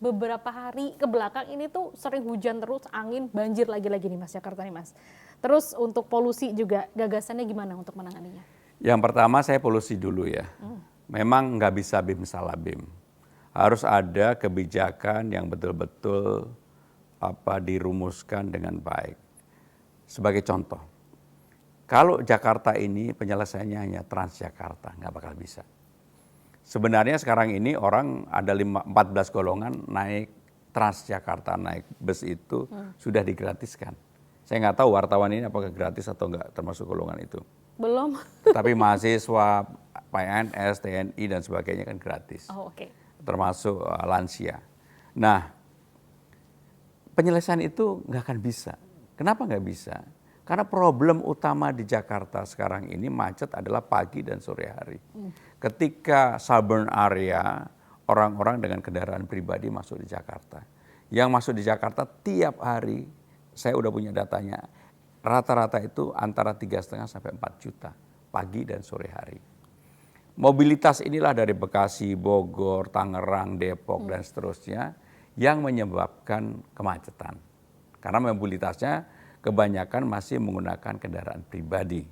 beberapa hari ke belakang ini tuh sering hujan terus, angin, banjir lagi-lagi nih Mas, Jakarta nih Mas. Terus untuk polusi juga gagasannya gimana untuk menanganinya? Yang pertama saya polusi dulu ya. Memang nggak bisa bim salah bim. Harus ada kebijakan yang betul-betul dirumuskan dengan baik. Sebagai contoh, kalau Jakarta ini penyelesaiannya hanya Transjakarta, nggak bakal bisa. Sebenarnya sekarang ini orang ada 14 golongan naik Transjakarta, naik bus itu sudah digratiskan. Saya nggak tahu wartawan ini apakah gratis atau nggak termasuk golongan itu. Belum. Tapi mahasiswa, PNS, TNI dan sebagainya kan gratis. Oh, oke. Termasuk lansia. Nah, penyelesaian itu nggak akan bisa. Kenapa nggak bisa? Karena problem utama di Jakarta sekarang ini macet adalah pagi dan sore hari. Ketika suburban area, orang-orang dengan kendaraan pribadi masuk di Jakarta. Yang masuk di Jakarta tiap hari, saya udah punya datanya, rata-rata itu antara 3,5 sampai 4 juta pagi dan sore hari. Mobilitas inilah dari Bekasi, Bogor, Tangerang, Depok dan seterusnya yang menyebabkan kemacetan. Karena mobilitasnya kebanyakan masih menggunakan kendaraan pribadi.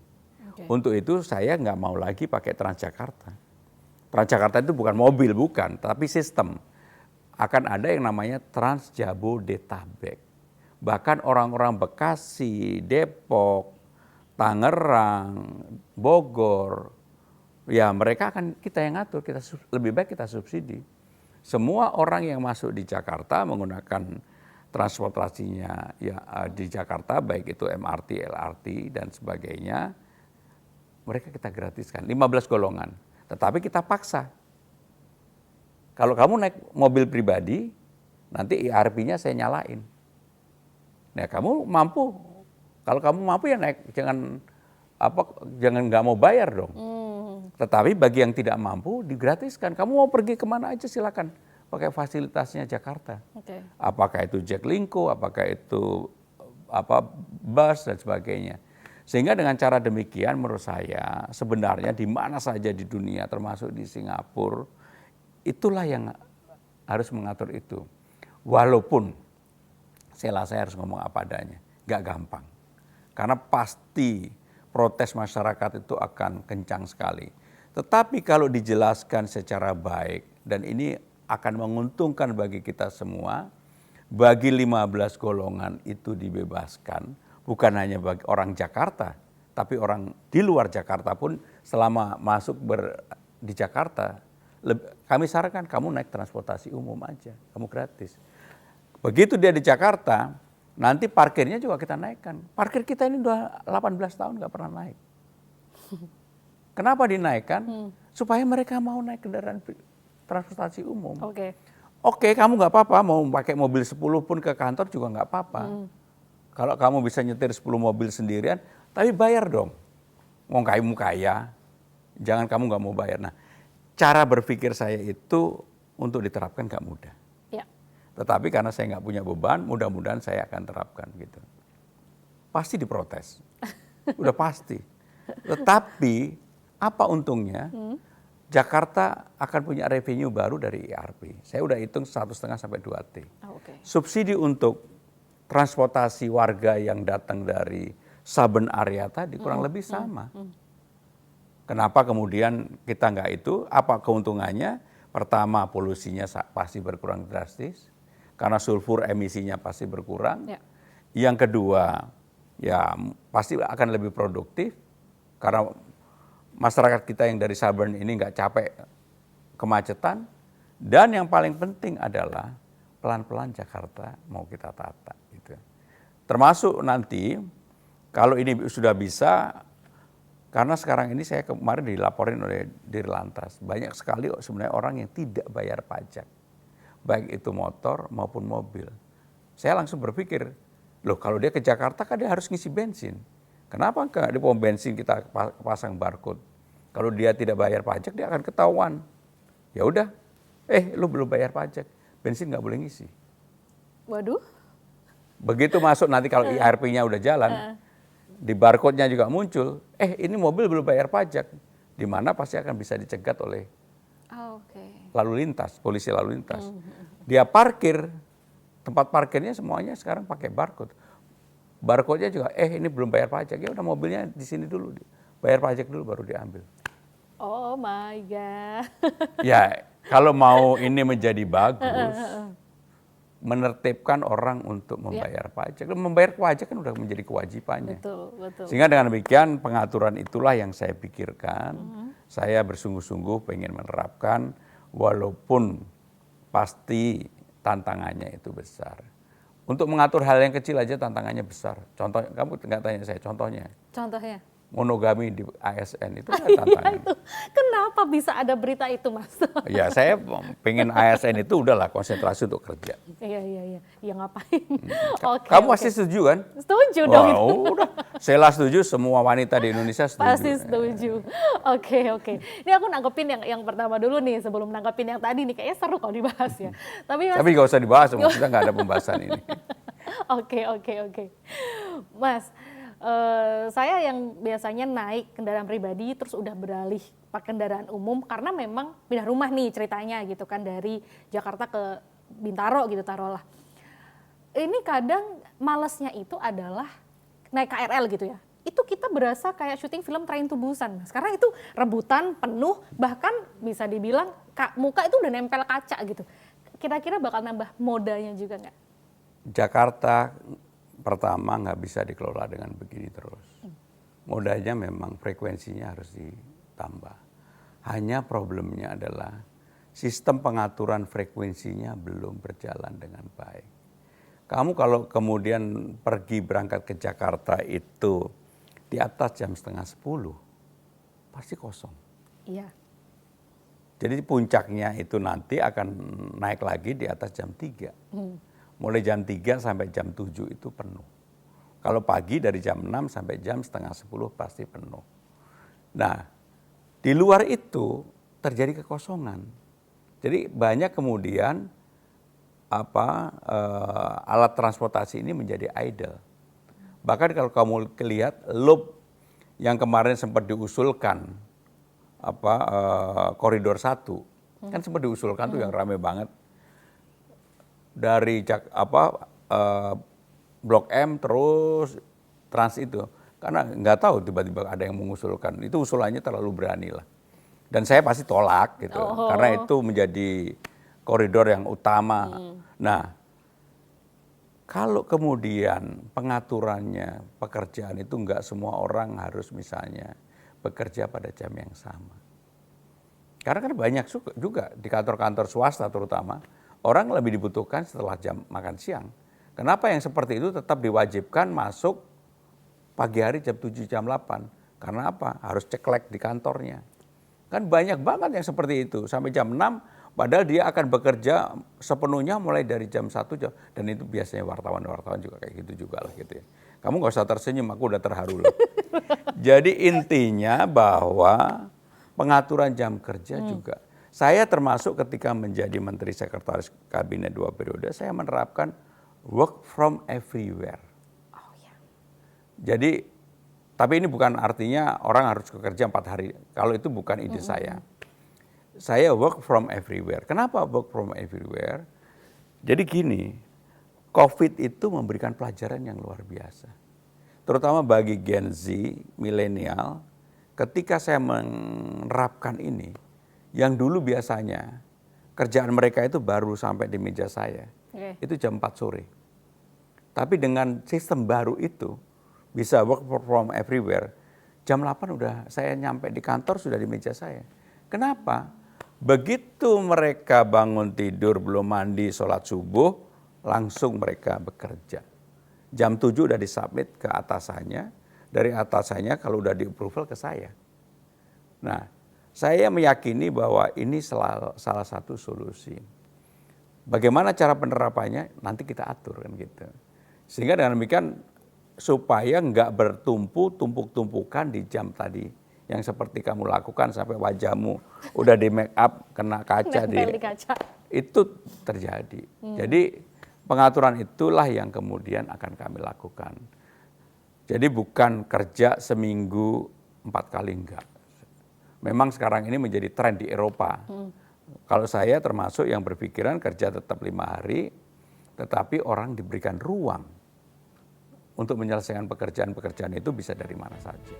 Untuk itu saya nggak mau lagi pakai Transjakarta. Transjakarta itu bukan mobil, bukan, tapi sistem. Akan ada yang namanya Transjabodetabek. Bahkan orang-orang Bekasi, Depok, Tangerang, Bogor, ya mereka akan kita yang ngatur, lebih baik kita subsidi. Semua orang yang masuk di Jakarta menggunakan transportasinya ya di Jakarta, baik itu MRT, LRT dan sebagainya, mereka kita gratiskan 15 golongan. Tetapi kita paksa. Kalau kamu naik mobil pribadi, nanti IRP-nya saya nyalain. Nah, kamu mampu. Kalau kamu mampu ya naik, jangan nggak mau bayar dong. Tetapi bagi yang tidak mampu digratiskan. Kamu mau pergi kemana aja silakan pakai fasilitasnya Jakarta. Apakah itu Jaklingko, apakah itu bus dan sebagainya. Sehingga dengan cara demikian menurut saya sebenarnya di mana saja di dunia termasuk di Singapura itulah yang harus mengatur itu. Walaupun saya harus ngomong apa adanya, nggak gampang. Karena pasti protes masyarakat itu akan kencang sekali. Tetapi kalau dijelaskan secara baik dan ini akan menguntungkan bagi kita semua, bagi 15 golongan itu dibebaskan, bukan hanya bagi orang Jakarta, tapi orang di luar Jakarta pun selama masuk di Jakarta, kami sarankan kamu naik transportasi umum aja, kamu gratis. Begitu dia di Jakarta, nanti parkirnya juga kita naikkan. Parkir kita ini udah 18 tahun nggak pernah naik. Kenapa dinaikkan? Supaya mereka mau naik kendaraan transportasi umum. Oke, kamu nggak apa-apa, mau pakai mobil 10 pun ke kantor juga nggak apa-apa. Kalau kamu bisa nyetir 10 mobil sendirian, tapi bayar dong. Mau kamu kaya, jangan kamu nggak mau bayar. Nah, cara berpikir saya itu untuk diterapkan nggak mudah. Tetapi karena saya nggak punya beban, mudah-mudahan saya akan terapkan gitu. Pasti diprotes, udah pasti. Tetapi apa untungnya? Jakarta akan punya revenue baru dari IRP. Saya udah hitung 1,5 sampai 2 T. Subsidi untuk transportasi warga yang datang dari suburban area tadi kurang lebih sama. Kenapa kemudian kita nggak itu? Apa keuntungannya? Pertama, polusinya pasti berkurang drastis. Karena sulfur emisinya pasti berkurang. Yang kedua, ya pasti akan lebih produktif. Karena masyarakat kita yang dari suburban ini nggak capek kemacetan. Dan yang paling penting adalah pelan-pelan Jakarta mau kita tata. Gitu. Termasuk nanti, kalau ini sudah bisa, karena sekarang ini saya kemarin dilaporin oleh Dirlantas, banyak sekali sebenarnya orang yang tidak bayar pajak. Baik itu motor maupun mobil. Saya langsung berpikir, loh kalau dia ke Jakarta kan dia harus ngisi bensin. Kenapa enggak di pom bensin kita pasang barcode? Kalau dia tidak bayar pajak dia akan ketahuan. Ya udah, lu belum bayar pajak, bensin nggak boleh ngisi. Waduh. Begitu masuk nanti kalau IRP-nya udah jalan, di barcode-nya juga muncul, ini mobil belum bayar pajak, di mana pasti akan bisa dicegat oleh lalu lintas, polisi lalu lintas. Dia parkir, tempat parkirnya semuanya sekarang pakai barcode. Barcode-nya juga, ini belum bayar pajak, ya udah mobilnya di sini dulu, bayar pajak dulu baru diambil. Oh my God. Ya, kalau mau ini menjadi bagus, menertibkan orang untuk membayar pajak. Membayar pajak kan udah menjadi kewajibannya. Betul, betul. Sehingga dengan demikian pengaturan itulah yang saya pikirkan. Saya bersungguh-sungguh pengen menerapkan, walaupun pasti tantangannya itu besar. Untuk mengatur hal yang kecil aja tantangannya besar. Contoh, kamu nggak tanya saya, contohnya. Contohnya? Monogami di ASN itu tantangan. Itu. Kenapa bisa ada berita itu, Mas? Ya, saya pengen ASN itu udahlah konsentrasi untuk kerja. Iya. Ya ngapain? Oke. Kamu pasti setuju kan? Setuju dong Wah, itu. udah. Saya setuju, semua wanita di Indonesia setuju. Pasti setuju. Oke. Ini aku nanggepin yang pertama dulu nih, sebelum nanggepin yang tadi nih. Kayaknya seru kalau dibahas ya. Tapi Mas, Tapi nggak usah dibahas, kita nggak ada pembahasan ini. Oke. Mas, saya yang biasanya naik kendaraan pribadi terus udah beralih pakai kendaraan umum karena memang pindah rumah nih ceritanya gitu kan, dari Jakarta ke Bintaro gitu taruhlah. Ini kadang malesnya itu adalah naik KRL gitu ya. Itu kita berasa kayak syuting film Train to Busan, Mas. Karena itu rebutan, penuh, bahkan bisa dibilang muka itu udah nempel kaca gitu. Kira-kira bakal nambah modanya juga nggak? Jakarta pertama nggak bisa dikelola dengan begini terus. Modalnya memang frekuensinya harus ditambah. Hanya problemnya adalah sistem pengaturan frekuensinya belum berjalan dengan baik. Kamu kalau kemudian pergi berangkat ke Jakarta itu di atas jam 9:30, pasti kosong. Iya. Jadi puncaknya itu nanti akan naik lagi di atas jam 3. Mulai jam 3 sampai jam 7 itu penuh. Kalau pagi dari jam 6 sampai jam 9:30 pasti penuh. Nah, di luar itu terjadi kekosongan. Jadi banyak kemudian alat transportasi ini menjadi idle. Bahkan kalau kamu lihat loop yang kemarin sempat diusulkan, koridor 1, kan sempat diusulkan tuh yang rame banget. Dari Blok M terus Trans itu, karena nggak tahu tiba-tiba ada yang mengusulkan, itu usulannya terlalu berani lah, dan saya pasti tolak gitu, karena itu menjadi koridor yang utama. Nah, kalau kemudian pengaturannya pekerjaan itu nggak semua orang harus misalnya bekerja pada jam yang sama, karena kan banyak juga di kantor-kantor swasta terutama orang lebih dibutuhkan setelah jam makan siang. Kenapa yang seperti itu tetap diwajibkan masuk pagi hari jam 7, jam 8? Karena apa? Harus ceklek di kantornya. Kan banyak banget yang seperti itu. Sampai jam 6, padahal dia akan bekerja sepenuhnya mulai dari jam 1 jam. Dan itu biasanya wartawan-wartawan juga kayak gitu juga lah gitu ya. Kamu gak usah tersenyum, aku udah terharu loh. Jadi intinya bahwa pengaturan jam kerja juga. Saya termasuk ketika menjadi Menteri Sekretaris Kabinet 2 periode, saya menerapkan work from everywhere. Oh ya. Jadi, tapi ini bukan artinya orang harus bekerja 4 hari. Kalau itu bukan ide saya. Saya work from everywhere. Kenapa work from everywhere? Jadi gini, COVID itu memberikan pelajaran yang luar biasa. Terutama bagi Gen Z, milenial, ketika saya menerapkan ini, yang dulu biasanya kerjaan mereka itu baru sampai di meja saya, itu jam 4 sore. Tapi dengan sistem baru itu, bisa work from everywhere, jam 8 udah saya nyampe di kantor, sudah di meja saya. Kenapa? Begitu mereka bangun tidur, belum mandi, sholat subuh, langsung mereka bekerja. Jam 7 udah disubmit ke atasannya, dari atasannya kalau udah di-approval ke saya. Nah, saya meyakini bahwa ini salah satu solusi. Bagaimana cara penerapannya nanti kita atur kan gitu. Sehingga dengan demikian supaya nggak bertumpuk-tumpukan di jam tadi yang seperti kamu lakukan sampai wajahmu udah di make up kena kaca di kaca. Itu terjadi. Jadi pengaturan itulah yang kemudian akan kami lakukan. Jadi bukan kerja seminggu 4 kali enggak. Memang sekarang ini menjadi tren di Eropa. Kalau saya termasuk yang berpikiran kerja tetap 5 hari, tetapi orang diberikan ruang untuk menyelesaikan pekerjaan-pekerjaan itu bisa dari mana saja.